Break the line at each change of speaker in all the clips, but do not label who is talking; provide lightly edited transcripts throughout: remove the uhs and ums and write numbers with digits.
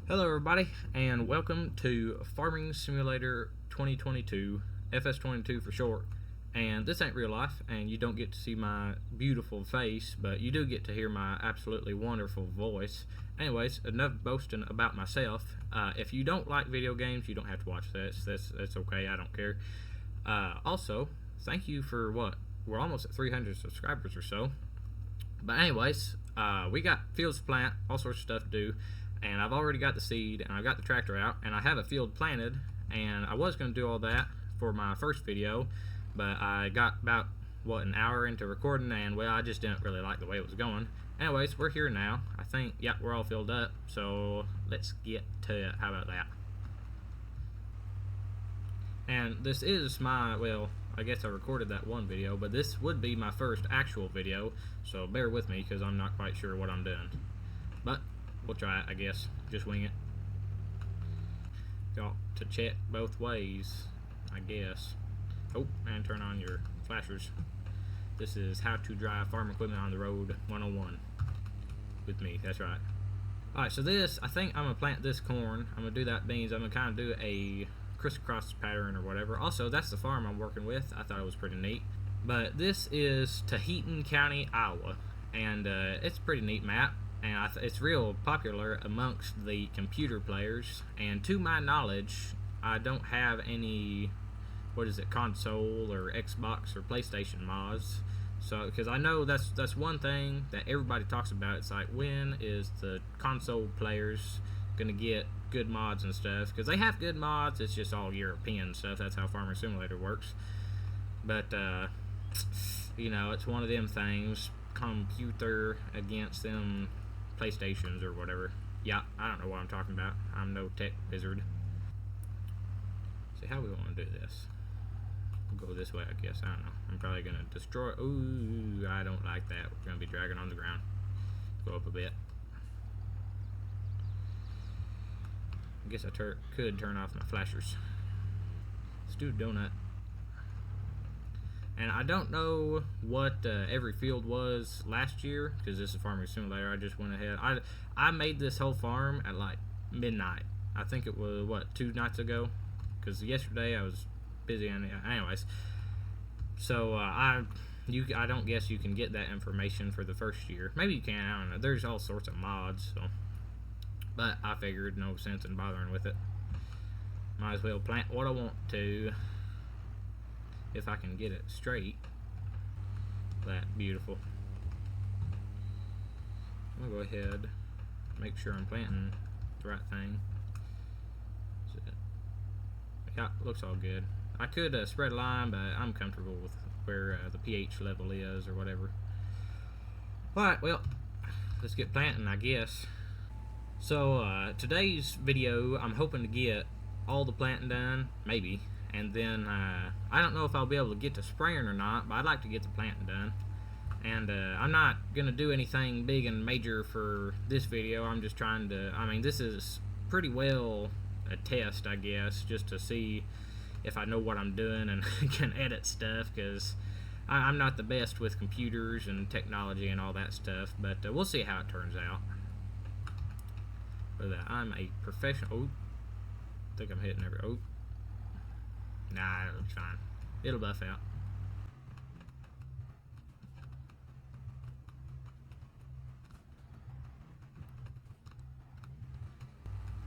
Hello everybody and welcome to Farming Simulator 2022, FS22 for short. And this ain't real life and you don't get to see my beautiful face, but you do get to hear my absolutely wonderful voice. Anyways, enough boasting about myself. If you don't like video games, you don't have to watch this. That's okay, I don't care. Also, thank you for we're almost at 300 subscribers or so. But anyways, we got fields to plant, all sorts of stuff to do, and I've already got the seed, and I've got the tractor out, and I have a field planted, and I was going to do all that for my first video, but I got about, an hour into recording, and I just didn't really like the way it was going. Anyways, we're here now. I think, yeah, we're all filled up, so let's get to it. How about that? And this is my, I guess I recorded that one video, but this would be my first actual video, so bear with me because I'm not quite sure what I'm doing. But we'll try it, I guess. Just wing it. Got to check both ways, I guess. Oh, and turn on your flashers. This is how to drive farm equipment on the road 101 with me. That's right. Alright, so this, I think I'm going to plant this corn. I'm going to do that beans. I'm going to kind of do a crisscross pattern or whatever. Also, that's the farm I'm working with. I thought it was pretty neat. But this is Tahiti County, Iowa. And it's a pretty neat map. And it's real popular amongst the computer players. And to my knowledge, I don't have any, console or Xbox or PlayStation mods. So, because I know that's one thing that everybody talks about. It's like, when is the console players gonna get good mods and stuff? Because they have good mods, it's just all European stuff. That's how Farming Simulator works. But it's one of them things, computer against them PlayStations or whatever. Yeah, I don't know what I'm talking about. I'm no tech wizard. See how we want to do this. We'll go this way, I guess. I don't know. I'm probably gonna destroy. Ooh, I don't like that. We're gonna be dragging on the ground. Go up a bit. I guess I could turn off my flashers. Let's do a donut. And I don't know what every field was last year, because this is Farming Simulator. I just went ahead. I made this whole farm at like midnight. I think it was, 2 nights ago? Because yesterday I was busy. Anyways. So I don't guess you can get that information for the first year. Maybe you can, I don't know. There's all sorts of mods, so. But I figured no sense in bothering with it. Might as well plant what I want to, if I can get it straight. That beautiful. I'm gonna go ahead, make sure I'm planting the right thing. Yeah, looks all good. I could spread a line, but I'm comfortable with where the pH level is or whatever. Alright, well, let's get planting, I guess. So today's video, I'm hoping to get all the planting done, maybe, and then I don't know if I'll be able to get to spraying or not, but I'd like to get the planting done. And I'm not gonna do anything big and major for this video. I'm just trying to, this is pretty well a test, I guess, just to see if I know what I'm doing and can edit stuff, because I'm not the best with computers and technology and all that stuff, but we'll see how it turns out. But I'm a professional. Oh, I think I'm hitting every. Oh, nah, it'll be fine. It'll buff out.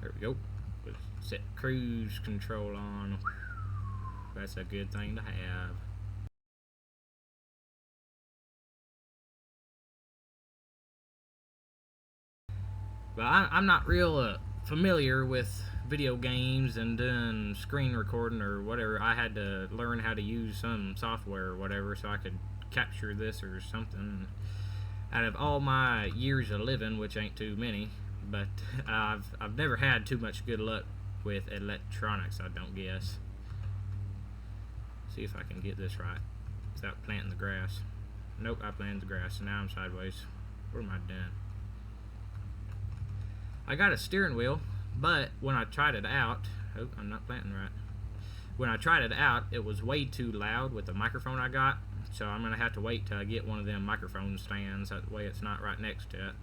There we go. We'll set cruise control on. That's a good thing to have. But I'm not real familiar with video games and doing screen recording or whatever. I had to learn how to use some software or whatever so I could capture this or something. Out of all my years of living, which ain't too many, but I've never had too much good luck with electronics, I don't guess. See if I can get this right without planting the grass. Nope, I planted the grass, so now I'm sideways. What am I doing? I got a steering wheel, but when I tried it out, oh, I'm not planting right. When I tried it out, it was way too loud with the microphone I got, so I'm gonna have to wait till I get one of them microphone stands. That way it's not right next to it.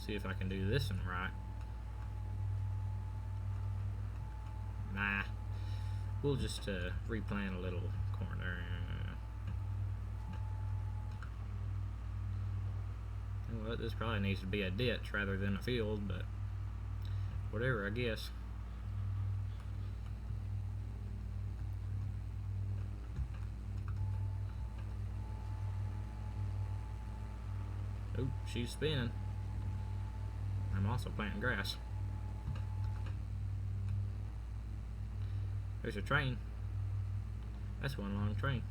See if I can do this one right. Nah. We'll just replant a little corn there. You know what, this probably needs to be a ditch rather than a field, but whatever, I guess. Oh, she's spinning. I'm also planting grass. There's a train. That's one long train.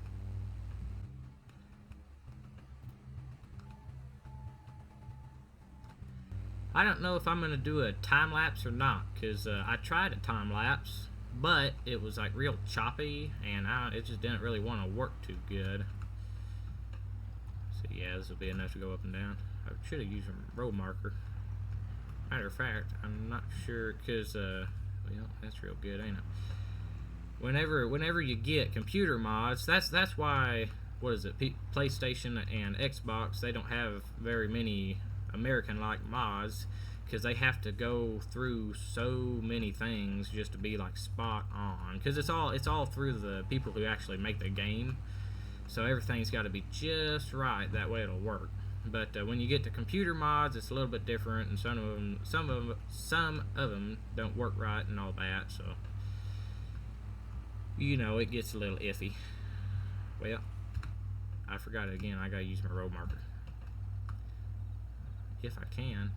I don't know if I'm going to do a time lapse or not, because I tried a time lapse, but it was like real choppy, and it just didn't really want to work too good. So yeah, this will be enough to go up and down. I should have used a road marker. Matter of fact, I'm not sure, because well, that's real good, ain't it? Whenever you get computer mods, that's why, what is it, PlayStation and Xbox, they don't have very many American-like mods, because they have to go through so many things just to be like spot on, because it's all through the people who actually make the game, so everything's got to be just right, that way it'll work. But when you get to computer mods, it's a little bit different, and some of them don't work right and all that, so you know, it gets a little iffy. Well, I forgot it again. I gotta use my road marker if I can.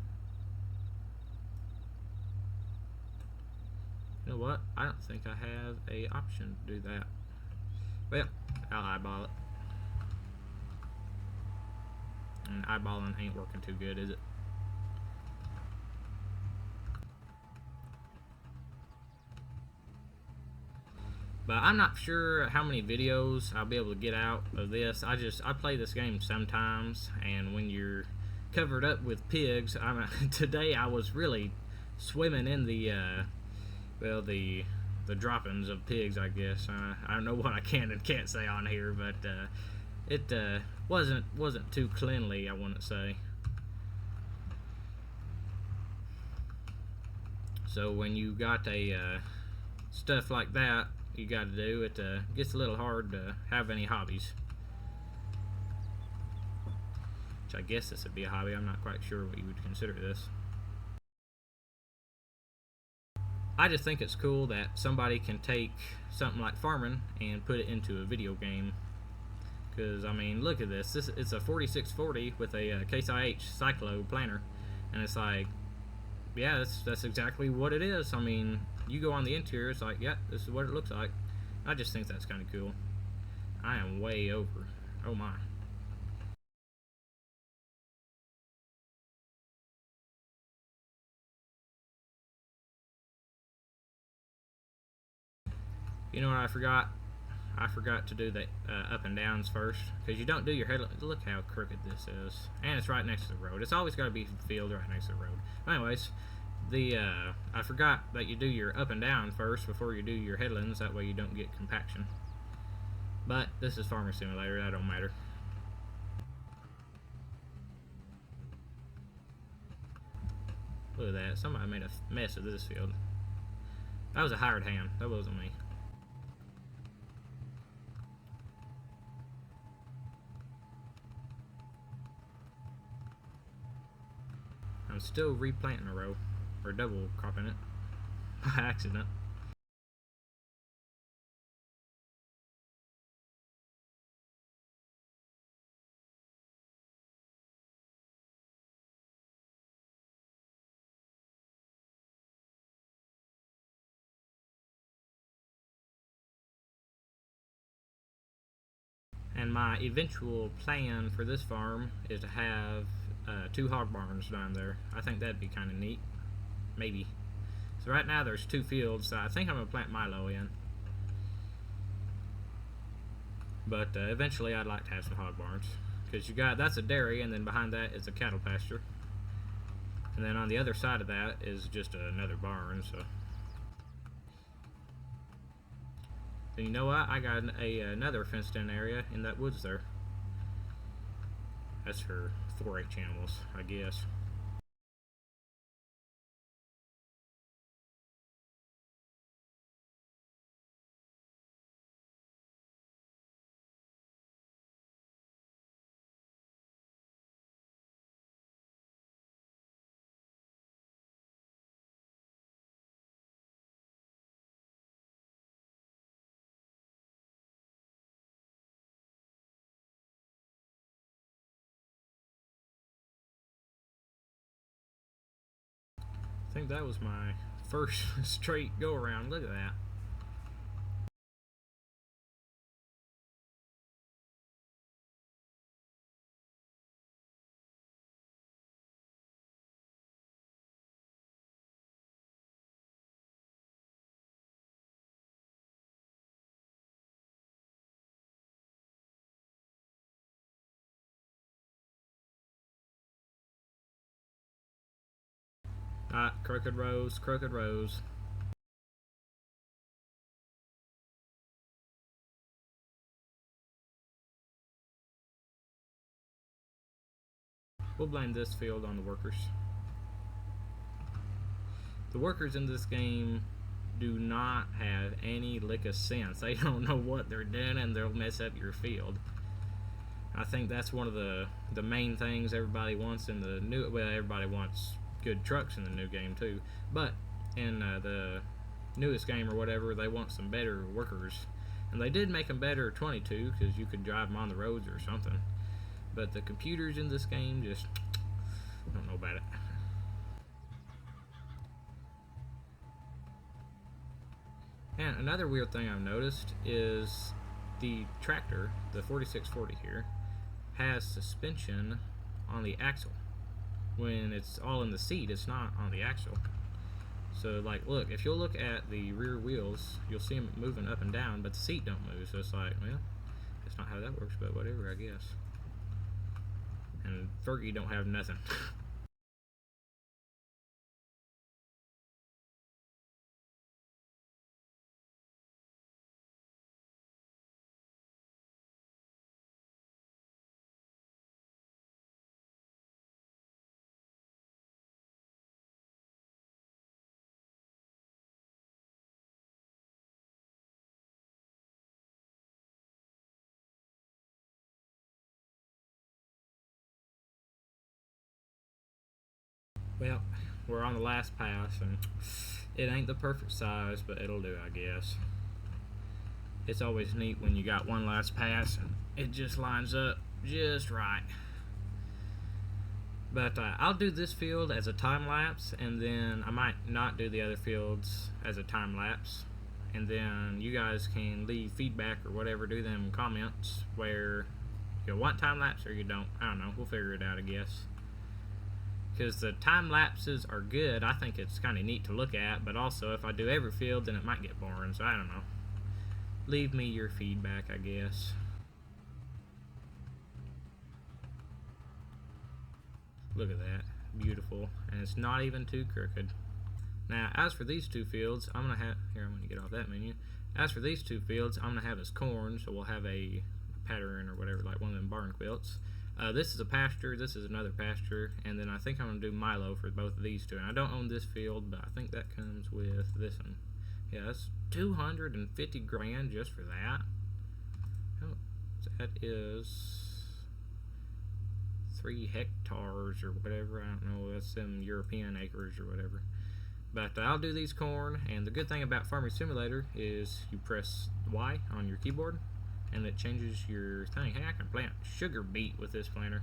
You know what? I don't think I have a option to do that. Well, I'll eyeball it. And eyeballing ain't working too good, is it? But I'm not sure how many videos I'll be able to get out of this. I play this game sometimes, and when you're covered up with pigs, today I was really swimming in the well, the droppings of pigs, I guess. I don't know what I can and can't say on here, but it wasn't too cleanly, I wouldn't say. So when you got a stuff like that you got to do, it gets a little hard to have any hobbies. Which I guess this would be a hobby. I'm not quite sure what you would consider this. I just think it's cool that somebody can take something like farming and put it into a video game. Because, I mean, look at this. It's a 4640 with a Case IH Cyclo planter. And it's like, yeah, that's exactly what it is. I mean, you go on the interior, it's like, yeah, this is what it looks like. I just think that's kind of cool. I am way over. Oh my. You know what I forgot? I forgot to do the up and downs first, because you don't do your head. Look how crooked this is, and it's right next to the road. It's always got to be field right next to the road. Anyways, I forgot that you do your up and down first before you do your headlands. That way you don't get compaction. But this is Farming Simulator. That don't matter. Look at that. Somebody made a mess of this field. That was a hired hand. That wasn't me. I'm still replanting a row, or double cropping it, by accident. And my eventual plan for this farm is to have 2 hog barns down there. I think that'd be kind of neat. Maybe. So right now there's 2 fields that I think I'm going to plant Milo in. But eventually I'd like to have some hog barns. Because that's a dairy, and then behind that is a cattle pasture. And then on the other side of that is just another barn, so. And you know what? I got another fenced-in area in that woods there. That's for 4-H animals, I guess. I think that was my first straight go around. Look at that. Crooked rows, crooked rows. We'll blame this field on the workers. The workers in this game do not have any lick of sense. They don't know what they're doing and they'll mess up your field. I think that's one of the main things everybody wants in the new. Well, everybody wants good trucks in the new game too, but in the newest game or whatever, they want some better workers, and they did make them better 22 because you could drive them on the roads or something. But the computers in this game just don't know about it. And another weird thing I've noticed is the tractor, the 4640 here, has suspension on the axle. When it's all in the seat, it's not on the axle. So, like, look, if you'll look at the rear wheels, you'll see them moving up and down, but the seat don't move. So it's like, well, that's not how that works, but whatever, I guess. And Fergie don't have nothing. Well, we're on the last pass, and it ain't the perfect size, but it'll do, I guess. It's always neat when you got one last pass and it just lines up just right. But I'll do this field as a time lapse, and then I might not do the other fields as a time lapse. And then you guys can leave feedback or whatever, do them comments where you want time lapse or you don't. I don't know. We'll figure it out, I guess. Because the time lapses are good. I think it's kind of neat to look at, but also if I do every field, then it might get boring. So I don't know. Leave me your feedback, I guess. Look at that. Beautiful. And it's not even too crooked. Now, as for these two fields, I'm going to have... Here, I'm going to get off that menu. As for these two fields, I'm going to have as corn, so we'll have a pattern or whatever, like one of them barn quilts. This is a pasture, this is another pasture, and then I think I'm going to do Milo for both of these two. And I don't own this field, but I think that comes with this one. Yeah, that's 250 grand just for that. Oh, that is 3 hectares or whatever. I don't know, that's some European acres or whatever. But I'll do these corn, and the good thing about Farming Simulator is you press Y on your keyboard and it changes your thing. Hey, I can plant sugar beet with this planter.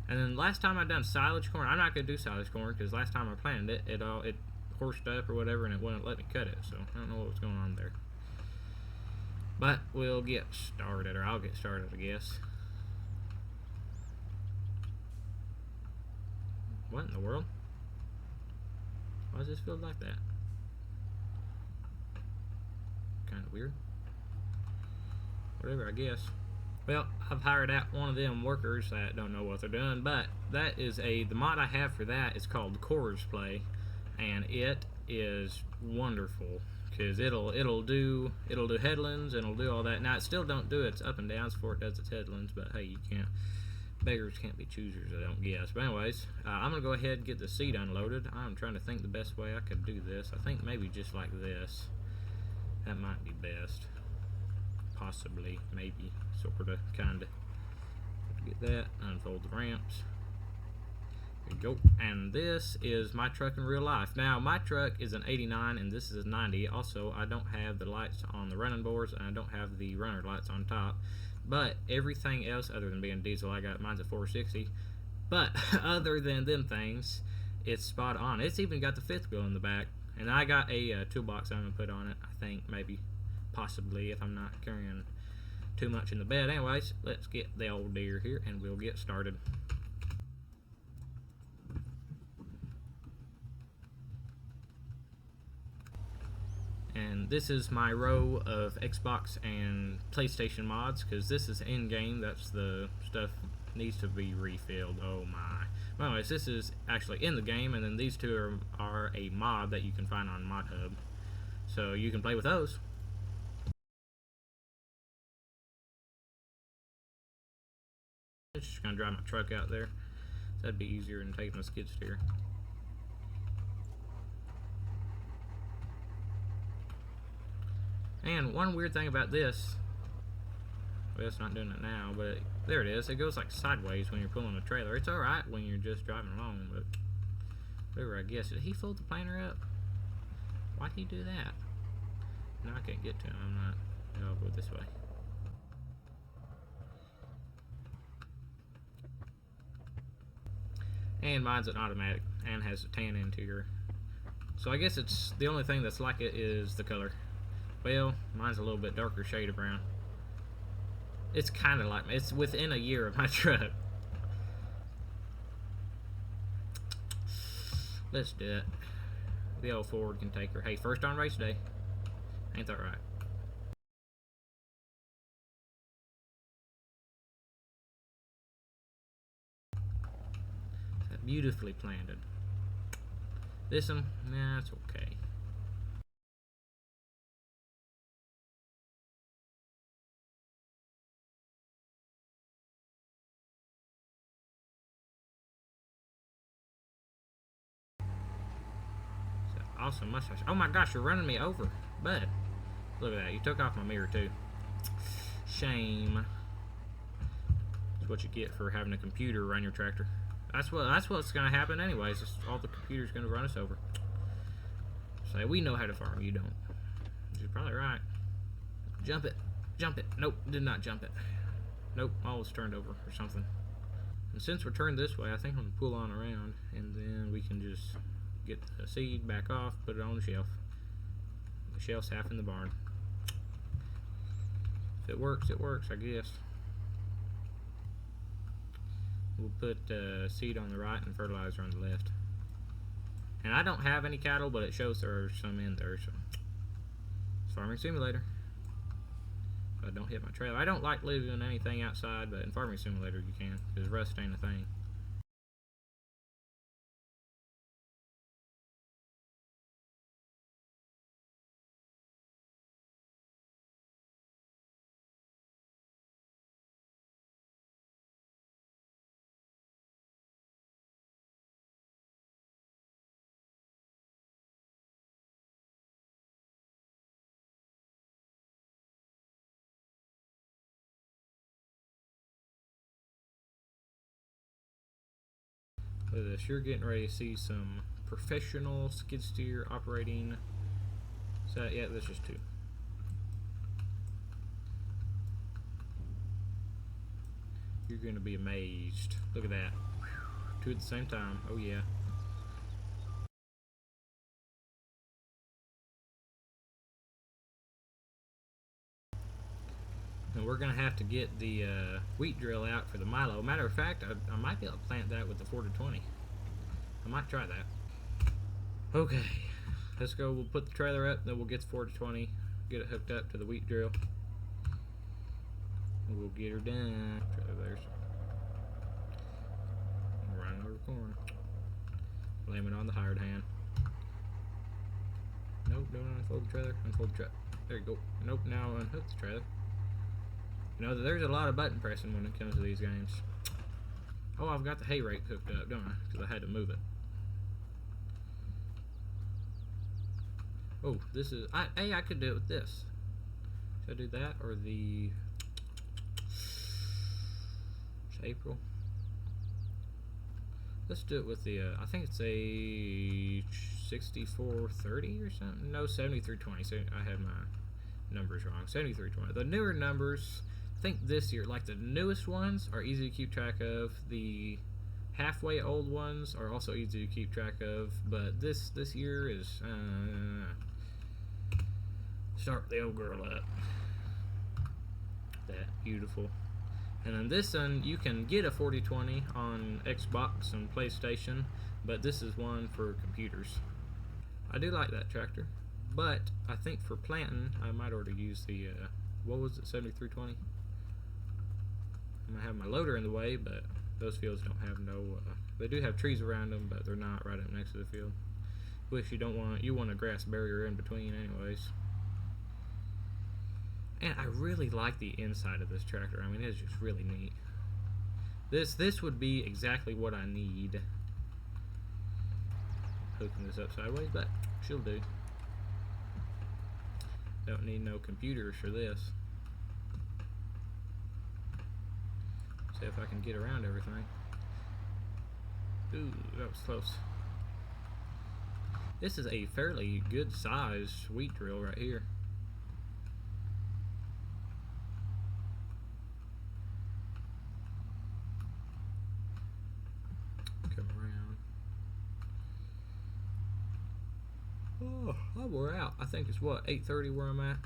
And then last time I done silage corn, I'm not going to do silage corn because last time I planted it, it horsed up or whatever and it wouldn't let me cut it. So I don't know what's going on there. But we'll get started, or I'll get started, I guess. What in the world? Why does this feel like that? Kind of weird. Whatever, I guess. Well, I've hired out one of them workers that don't know what they're doing, but that is the mod I have for that is called Coors Play, and it is wonderful because it'll do headlands and it'll do all that. Now it still don't do its up and downs before it does its headlands, but hey, you can't. Beggars can't be choosers, I don't guess. But anyways, I'm going to go ahead and get the seed unloaded. I'm trying to think the best way I could do this. I think maybe just like this. That might be best. Possibly, maybe, sort of, kind of. Get that, unfold the ramps. There you go. And this is my truck in real life. Now, my truck is an 89 and this is a 90. Also, I don't have the lights on the running boards and I don't have the runner lights on top. But everything else, other than being diesel, mine's a 460. But other than them things, it's spot on. It's even got the fifth wheel in the back. And I got a toolbox I'm going to put on it, I think, maybe, possibly, if I'm not carrying too much in the bed. Anyways, let's get the old deer here, and we'll get started. And this is my row of Xbox and PlayStation mods, because this is in-game. That's the stuff needs to be refilled. Oh my. Well, anyways, this is actually in the game, and then these two are a mod that you can find on ModHub. So you can play with those. I'm just going to drive my truck out there. So that'd be easier than taking a skid steer. And one weird thing about this, well, it's not doing it now, but there it is. It goes like sideways when you're pulling a trailer. It's alright when you're just driving along, but whatever, I guess. Did he fold the planter up? Why'd he do that? No, I can't get to him. I'm not. I'll go this way. And mine's an automatic and has a tan interior. So I guess it's the only thing that's like it is the color. Well, mine's a little bit darker shade of brown. It's kind of like, it's within a year of my truck. Let's do it. The old Ford can take her. Hey, first on race day. Ain't that right? That beautifully planted. This one, nah, it's okay. Awesome mustache. Oh my gosh, you're running me over, bud. Look at that. You took off my mirror too. Shame. That's what you get for having a computer run your tractor. That's what's gonna happen anyways. It's all the computer's gonna run us over. Say we know how to farm, you don't. You're probably right. Jump it. Jump it. Nope, did not jump it. Nope, all was turned over or something. And since we're turned this way, I think I'm gonna pull on around and then we can just get the seed back off, put it on the shelf. The shelf's half in the barn. If it works, I guess. We'll put seed on the right and fertilizer on the left. And I don't have any cattle, but it shows there are some in there, so it's Farming Simulator. So I don't hit my trailer. I don't like leaving anything outside, but in Farming Simulator you can, because rust ain't a thing. Look at this, you're getting ready to see some professional skid steer operating. So yeah, there's just two. You're going to be amazed. Look at that. Two at the same time. Oh yeah. And we're going to have to get the wheat drill out for the Milo. Matter of fact, I might be able to plant that with the 4-20. I might try that. Okay, let's go. We'll put the trailer up, then we'll get the 4-20, get it hooked up to the wheat drill. And we'll get her done. There's running over the corn. Blame it on the hired hand. Nope, don't unfold the trailer. Unfold the truck. There you go. Nope, now unhook the trailer. You know, there's a lot of button pressing when it comes to these games. Oh, I've got the hay rake hooked up, don't I? Because I had to move it. Oh, this is... Hey, I could do it with this. Should I do that or the... It's April. Let's do it with the... I think it's a 6430 or something. No, 7320. So I had my numbers wrong. 7320. The newer numbers... I think this year, like the newest ones, are easy to keep track of. The halfway old ones are also easy to keep track of, but this year is start the old girl up. That beautiful. And then this one, you can get a 4020 on Xbox and PlayStation, but this is one for computers. I do like that tractor, but I think for planting, I might order use the, what was it, 7320? I'm going to have my loader in the way, but those fields don't have no, they do have trees around them, but they're not right up next to the field. Which you want a grass barrier in between anyways. And I really like the inside of this tractor. I mean, it's just really neat. This would be exactly what I need. Hooking this up sideways, but she'll do. Don't need no computers for this. See if I can get around everything. Ooh, that was close. This is a fairly good sized wheat drill right here. Come around. Oh, I wore out. I think it's what, 8:30 where I'm at.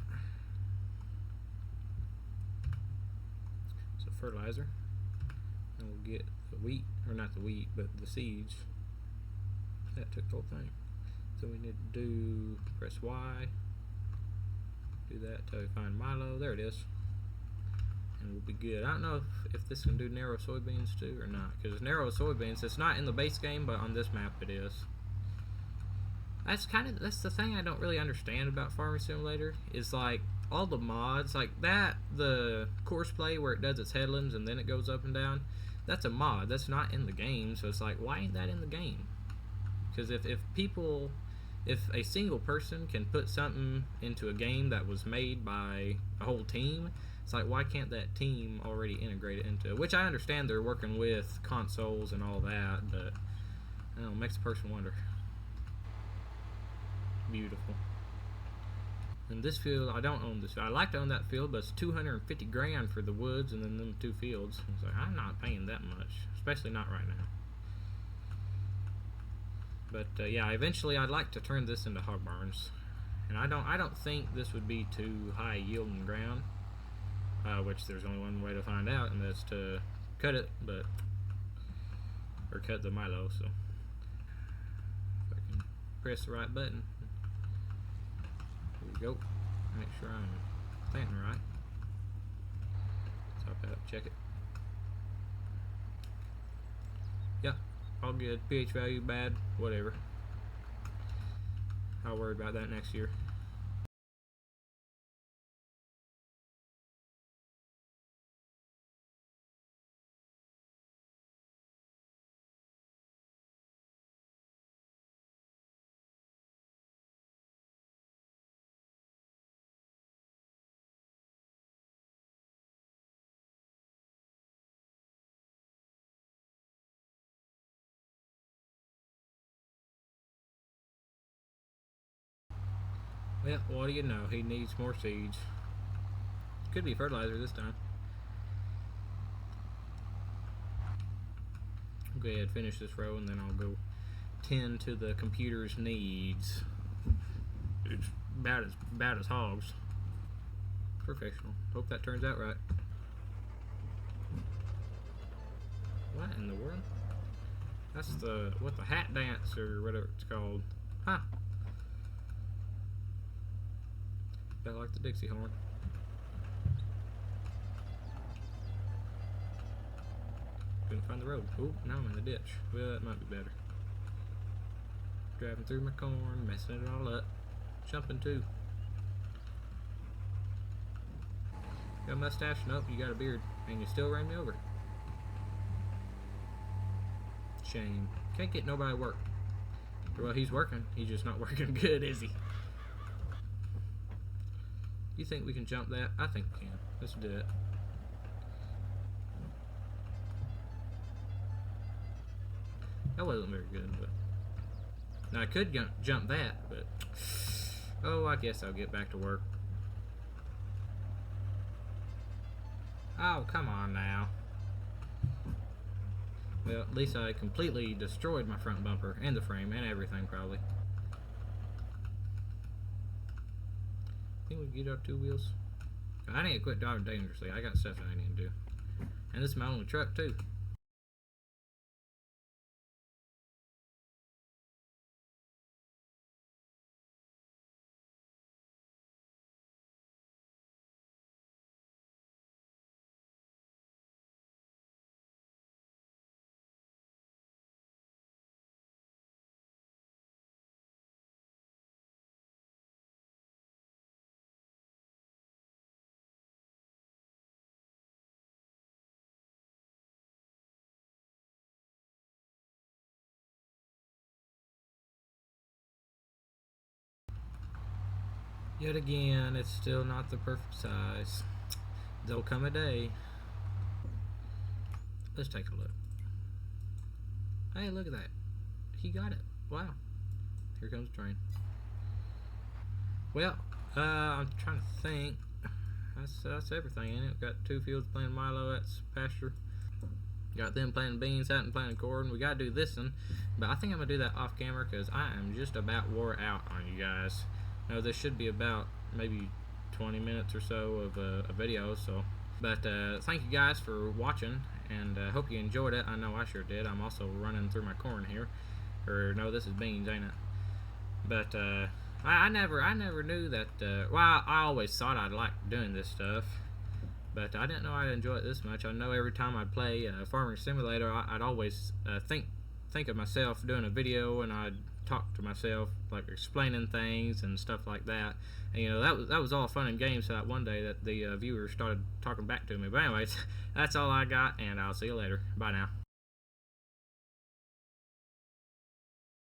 So fertilizer. And we'll get the wheat, or not the wheat, but the seeds. That took the whole thing. So we need to do, press Y. Do that till we find Milo. There it is. And we'll be good. I don't know if this can do narrow soybeans too or not, because narrow soybeans, it's not in the base game, but on this map it is. That's the thing I don't really understand about Farming Simulator, is like all the mods like that, the course play where it does its headlands and then it goes up and down, that's a mod, that's not in the game. So it's like, why ain't that in the game? Because if a single person can put something into a game that was made by a whole team, it's like, why can't that team already integrate it into it? Which I understand they're working with consoles and all that, but I don't know, it makes a person wonder. Beautiful. And this field, I don't own this. I like to own that field, but it's 250 grand for the woods and then them 2 fields. It's like, I'm not paying that much, especially not right now. But yeah, eventually I'd like to turn this into hog barns, and I don't think this would be too high yielding ground. Which there's only one way to find out, and that's to cut it, or cut the Milo. So if I can press the right button. Here we go. Make sure I'm planting right. Top it up, check it. Yeah, all good. pH value bad, whatever. I'll worry about that next year. Well, what do you know? He needs more seeds. Could be fertilizer this time. I'll go ahead and finish this row, and then I'll go tend to the computer's needs. It's about as hogs. Professional. Hope that turns out right. What in the world? That's the hat dance or whatever it's called. Huh. I like the Dixie horn. Couldn't find the road. Oh, now I'm in the ditch. Well, that might be better. Driving through my corn, messing it all up. Jumping too. Got a mustache? Nope, you got a beard. And you still ran me over. Shame. Can't get nobody to work. Well, he's working. He's just not working good, is he? You think we can jump that? I think we can. Let's do it. That wasn't very good, but now I could jump that, but oh, I guess I'll get back to work. Oh, come on now. Well, at least I completely destroyed my front bumper and the frame and everything, probably. I think we can get our 2 wheels. I need to quit driving dangerously. I got stuff that I need to do. And this is my only truck, too. Yet again, it's still not the perfect size. There'll come a day. Let's take a look. Hey, look at that. He got it. Wow. Here comes the train. Well, I'm trying to think. That's everything in it. We've got 2 fields planting milo. That's pasture. Got them planting beans, that and planting corn. We gotta do this one, but I think I'm gonna do that off camera because I am just about wore out on you guys. Now this should be about maybe 20 minutes or so of a video. So, but thank you guys for watching, and hope you enjoyed it. I know I sure did. I'm also running through my corn here, or no, this is beans, ain't it? But I never knew that. Well, I always thought I'd like doing this stuff, but I didn't know I'd enjoy it this much. I know every time I'd play Farming Simulator, I'd always think of myself doing a video, and I'd talk to myself, like explaining things and stuff like that. And, you know, that was all fun and games. So that one day that the viewers started talking back to me. But anyways, that's all I got, and I'll see you later. Bye now.